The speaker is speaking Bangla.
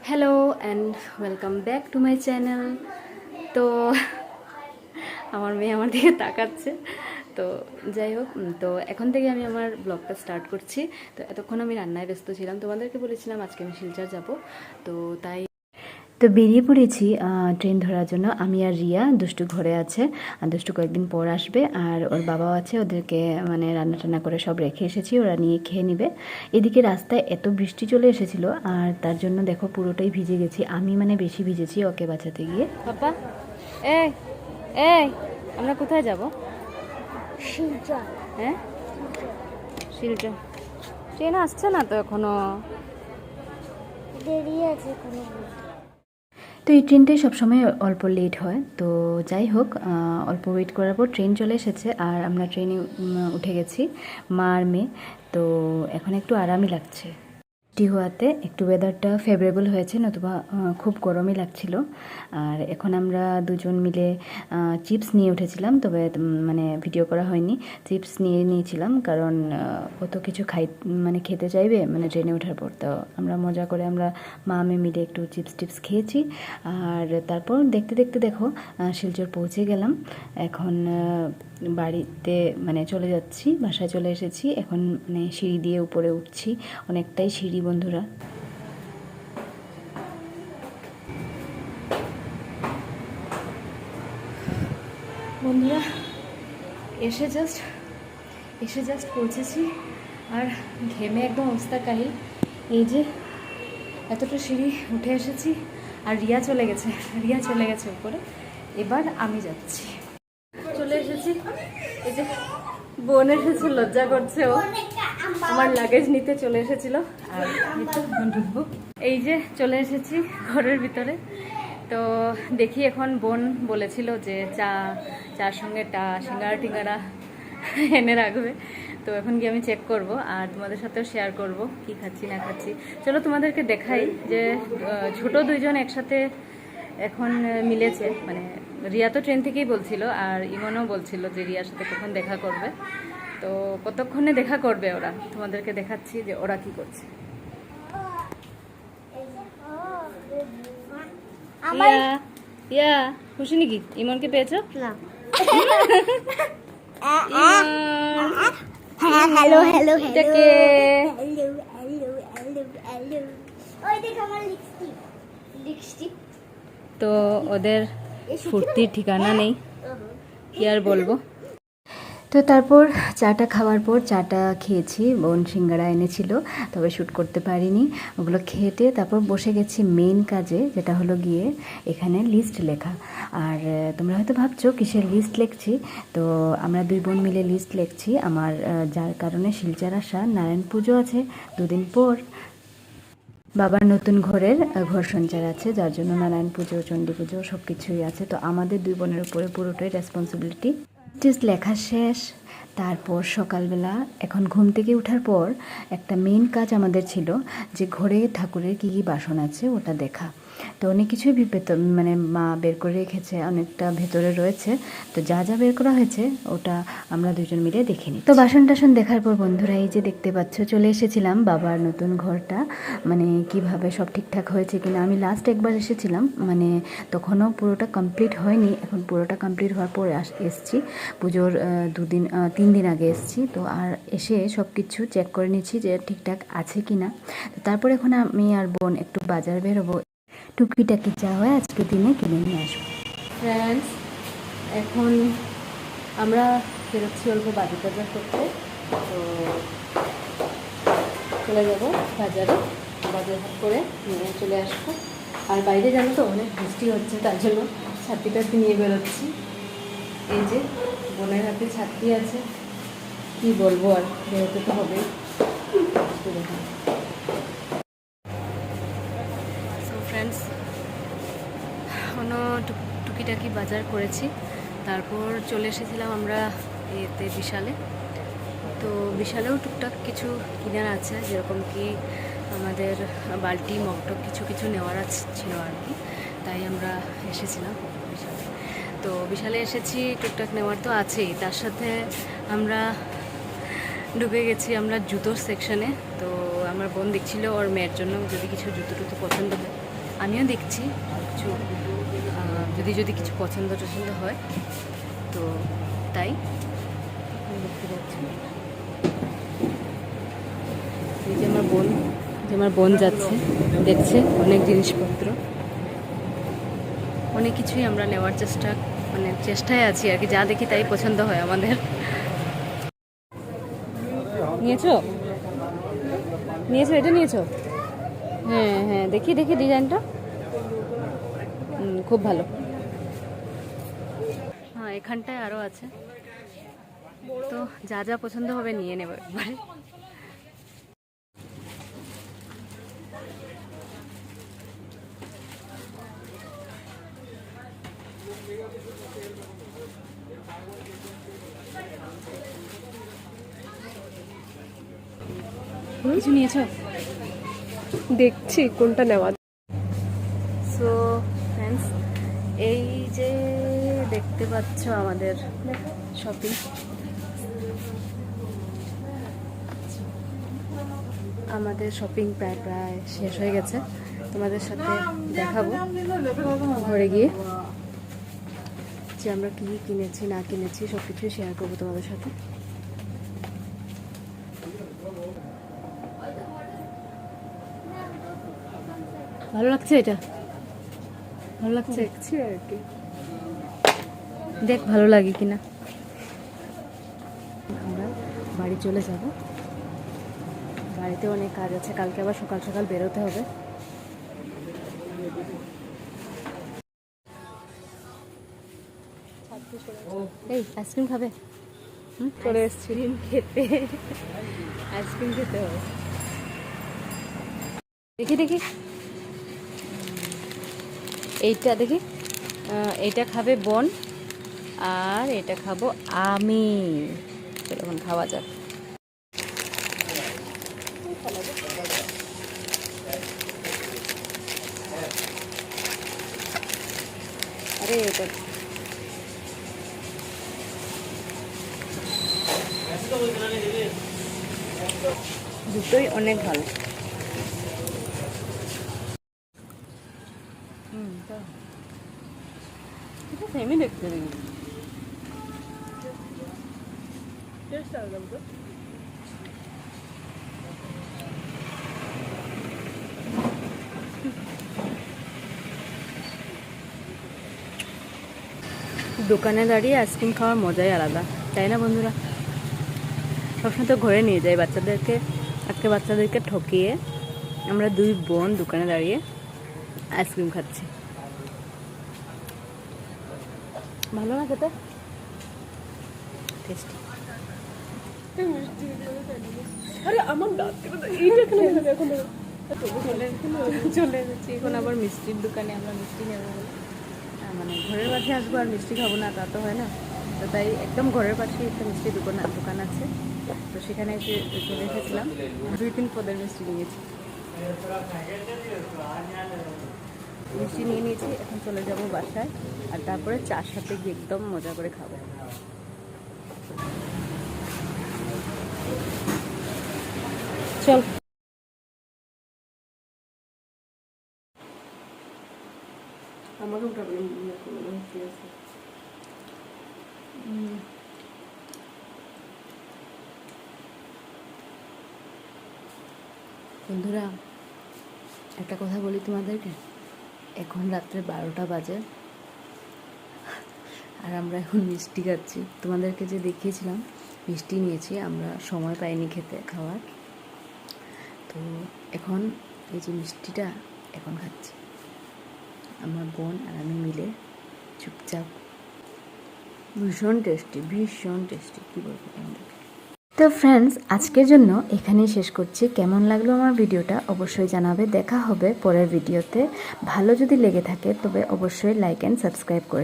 Hello and welcome back to my channel. তো আমার মেয়ে আমার দিকে তাকাচ্ছে। তো যাই হোক, তো এখন থেকে আমি আমার ব্লগটা স্টার্ট করছি। তো এতক্ষণ আমি রান্নায় ব্যস্ত ছিলাম, তোমাদেরকে বলেছিলাম আজকে আমি শিলচর যাব। তো তাই তো বেরিয়ে পড়েছি ট্রেন ধরার জন্য। আমি আর রিয়া, দুষ্টু ঘরে আছে, আর দুষ্টু কয়েকদিন পর আসবে, আর ওর বাবাও আছে। ওদেরকে মানে রান্না টান্না করে সব রেখে এসেছি, ওরা নিয়ে খেয়ে নেবে। এদিকে রাস্তায় এত বৃষ্টি চলে এসেছিল, আর তার জন্য দেখো পুরোটাই ভিজে গেছি। আমি মানে বেশি ভিজেছি ওকে বাঁচাতে গিয়ে। পাপা এই এই আমরা কোথায় যাব? শিলচর। হ্যাঁ, শিলচর। ট্রেন আসছে না তো এখনো, দেরি আছে কোনো। তো এই ট্রেনটাই সবসময় অল্প লেট হয়। তো যাই হোক, অল্প ওয়েট করার পর ট্রেন চলে এসেছে, আর আমরা ট্রেনে উঠে গেছি, মা আর মেয়ে। তো এখন একটু আরামই লাগছে। বৃষ্টি হওয়াতে একটু ওয়েদারটা ফেভারেবল হয়েছে, নতুবা খুব গরমই লাগছিল। আর এখন আমরা দুজন মিলে চিপস নিয়ে উঠেছিলাম, তবে মানে ভিডিও করা হয়নি। চিপস নিয়ে নিয়েছিলাম কারণ কত কিছু মানে খেতে চাইবে মানে ট্রেনে ওঠার পর। তো আমরা মজা করে আমরা মা মেয়ে মিলে একটু চিপস টিপস খেয়েছি। আর তারপর দেখতে দেখতে দেখো শিলচর পৌঁছে গেলাম। এখন বাড়িতে মানে চলে যাচ্ছি, বাসায় চলে এসেছি। এখন মানে সিঁড়ি দিয়ে উপরে উঠছি, অনেকটাই সিঁড়ি বন্ধুরা। বন্ধুরা এসে জাস্ট পৌঁছেছি, আর ঘেমে একদম অবস্থা কাহিল। এই যে এতটা সিঁড়ি উঠে এসেছি, আর রিয়া চলে গেছে উপরে। এবার আমি যাচ্ছি, চলে এসেছি। এই যে বোন এসেছে, লজ্জা করছে ও, আমার লাগেজ নিতে চলে এসেছিল। আর ঢুকবো, এই যে চলে এসেছি ঘরের ভিতরে। তো দেখি, এখন বোন বলেছিল যে চার সঙ্গে সিঙ্গারা টিঙ্গারা এনে রাখবে। তো এখন গিয়ে আমি চেক করব, আর তোমাদের সাথেও শেয়ার করব কি খাচ্ছি না খাচ্ছি। চলো তোমাদেরকে দেখাই যে ছোট দুইজন একসাথে এখন মিলেছে। মানে রিয়া তো ট্রেন থেকেই বলছিল, আর ইমনও বলছিল যে রিয়ার সাথে কখন দেখা করবে। তো কতক্ষণে দেখা করবে ওরা, তোমাদেরকে দেখাচ্ছি যে ওরা কি করছে। ইয়া খুশি নাকি? ইমনকে পেয়েছো? না। হ্যালো হ্যালো এটাকে ওই দেখ আমার লিপস্টিক। তো ওদের ফুর্তির ঠিকানা নেই, কি আর বলবো। তো তারপর চাটা খাওয়ার পর চাটা খেয়েছি, বোন সিঙ্গারা এনেছিল, তবে শ্যুট করতে পারিনি। ওগুলো খেতে তারপর বসে গেছি মেইন কাজে, যেটা হলো গিয়ে এখানে লিস্ট লেখা। আর তোমরা হয়তো ভাবছো কিসের লিস্ট লিখছি। তো আমরা দুই বোন মিলে লিস্ট লিখছি আমার, যার কারণে শিলচর আসা। নারায়ণ পুজো আছে দুদিন পর, বাবার নতুন ঘরের ঘর সঞ্চার আছে, যার জন্য নারায়ণ পুজো, চণ্ডী পুজো সব কিছুই আছে। তো আমাদের দুই বোনের উপরে পুরোটাই রেসপন্সিবিলিটি। জাস্ট লেখা শেষ। তারপর সকালবেলা এখন ঘুম থেকে ওঠার পর একটা মেইন কাজ আমাদের ছিল যে ঘরে ঠাকুরের কী কী বাসন আছে ওটা দেখা। তো অনেক কিছুই মানে মা বের করে রেখেছে, অনেকটা ভেতরে রয়েছে। তো যা যা বের করা হয়েছে ওটা আমরা দুজন মিলে দেখে নিই। তো বাসন টাসন দেখার পর বন্ধুরা এই যে দেখতে পাচ্ছ, চলে এসেছিলাম বাবার নতুন ঘরটা, মানে কিভাবে সব ঠিকঠাক হয়েছে কিনা। আমি লাস্ট একবার এসেছিলাম, মানে তখনও পুরোটা কমপ্লিট হয়নি, এখন পুরোটা কমপ্লিট হওয়ার পরে এসেছি। পুজোর 3 দিন আগে এসেছি। তো আর এসে সব কিছু চেক করে নিচ্ছি যে ঠিকঠাক আছে কি না। তারপর এখন আমি আর বোন একটু বাজার বেরোবো, টুকিটাকি যা হয় আজকে দিনে কিনে নিয়ে আসবো। ফ্রেন্ডস, এখন আমরা বেরোচ্ছি অল্প বাজার টাজার করতে। তো চলে যাবো বাজারে, বাজার হাট করে নিয়ে চলে আসবো। আর বাইরে জানো তো অনেক বৃষ্টি হচ্ছে, তার জন্য ছাতি টাতি নিয়ে বেরোচ্ছি। এই যে বোনের হাতে ছাতি আছে, কি বলবো, আর বেরোতে তো হবেই। সো ফ্রেন্ডস, টুকিটাকি বাজার করেছি, তারপর চলে এসেছিলাম আমরা এতে বিশালে। তো বিশালেও টুকটাক কিছু কেনার আছে, যেরকম কি আমাদের বালতি মগটক কিছু কিছু নেওয়ার ছিল আর কি, তাই আমরা এসেছিলাম বিশালে। তো বিশালে এসেছি, টুকটাক নেওয়ার তো আছেই, তার সাথে আমরা ঢুকে গেছি আমরা জুতোর সেকশনে। তো আমার বোন দেখছিল ওর মেয়ের জন্য যদি কিছু জুতো টুতো পছন্দ হয়। আমিও দেখছি কিছু যদি যদি কিছু পছন্দ টছন্দ হয় তো তাই দেখতে পাচ্ছি। এই যে আমার বোন যাচ্ছে, দেখছে অনেক জিনিসপত্র, অনেক কিছুই আমরা নেওয়ার চেষ্টায় আছি আর কি। যা দেখি তাই পছন্দ হয় আমাদের। নিয়েছো এটা নিয়েছো? হ্যাঁ হ্যাঁ, দেখি ডিজাইনটা খুব ভালো। হ্যাঁ, এখানটায় আরও আছে, তো যা যা পছন্দ হবে নিয়ে নেবো একবারে। কিছু নিয়েছো? দেখছি কোনটা নেওয়া। সো ফ্রেন্ডস, এই যে দেখতে পাচ্ছ আমাদের শপিং। আমাদের শপিং প্রায় শেষ হয়ে গেছে। তোমাদের সাথে দেখাবো ঘরে গিয়ে যে আমরা কী কিনেছি না কিনেছি, সব কিছুই শেয়ার করবো তোমাদের সাথে। ভালো লাগছে? এটা ভালো লাগছে দেখছি আর কি। দেখ ভালো লাগে কিনা। আমরা বাড়ি চলে যাব, বাড়িতে অনেক কাজ আছে, কালকে আবার সকাল সকাল বেরোতে হবে। এই আইসক্রিম খাবে? চলে এসছি খেতে, আইসক্রিম খেতে হবে। দেখি এইটা দেখি, এইটা খাবে বোন আর এটা খাবো আমি। চলো এখন খাওয়া যাক। আরে এটা দুটোই অনেক ভালো। এটা সেমি দেখতে দেখি। দোকানে দাঁড়িয়ে আইসক্রিম খাওয়ার মজাই আলাদা, তাই না বন্ধুরা? সবসময় তো ঘরে নিয়ে যাই বাচ্চাদেরকে, আজকে বাচ্চাদেরকে ঠকিয়ে আমরা দুই বোন দোকানে দাঁড়িয়ে আইসক্রিম খাচ্ছি। ভালো না খেতে? টেস্টি। আরে আমার দাঁত এইটা এখন চলে এসেছি এখন আবার মিষ্টির দোকানে। আমরা মিষ্টি নেবো বলে, মানে ঘরের পাশে আসবো আর মিষ্টি খাবো না তা তো হয় না। তো তাই একদম ঘরের পাশে একটা মিষ্টি দোকান আছে, তো সেখানে এসে চলে এসেছিলাম। 2-3 পদের মিষ্টি নিয়েছি, নিয়ে নিয়েছি। এখন চলে যাব বাসায়, আর তারপরে চার সাথে গিয়ে একদম মজা করে খাবো। চল। আমাকে উঠাবে ঠিক আছে। বন্ধুরা, একটা কথা বলি তোমাদেরকে, এখন রাত্রে 12টা বাজে আর আমরা এখন মিষ্টি খাচ্ছি। তোমাদেরকে যে দেখিয়েছিলাম মিষ্টি নিয়েছি, আমরা সময় পাইনি খাওয়ার, তো এখন এই যে মিষ্টিটা এখন খাচ্ছি আমার বোন আর আমি মিলে চুপচাপ। ভীষণ টেস্টি কী বলবো তোমাদেরকে। তো ফ্রেন্ডস, আজকের জন্য এখানেই শেষ করছি। কেমন লাগলো আমার ভিডিওটা অবশ্যই জানাবে। দেখা হবে পরের ভিডিওতে। ভালো যদি লেগে থাকে তবে অবশ্যই লাইক অ্যান্ড সাবস্ক্রাইব করে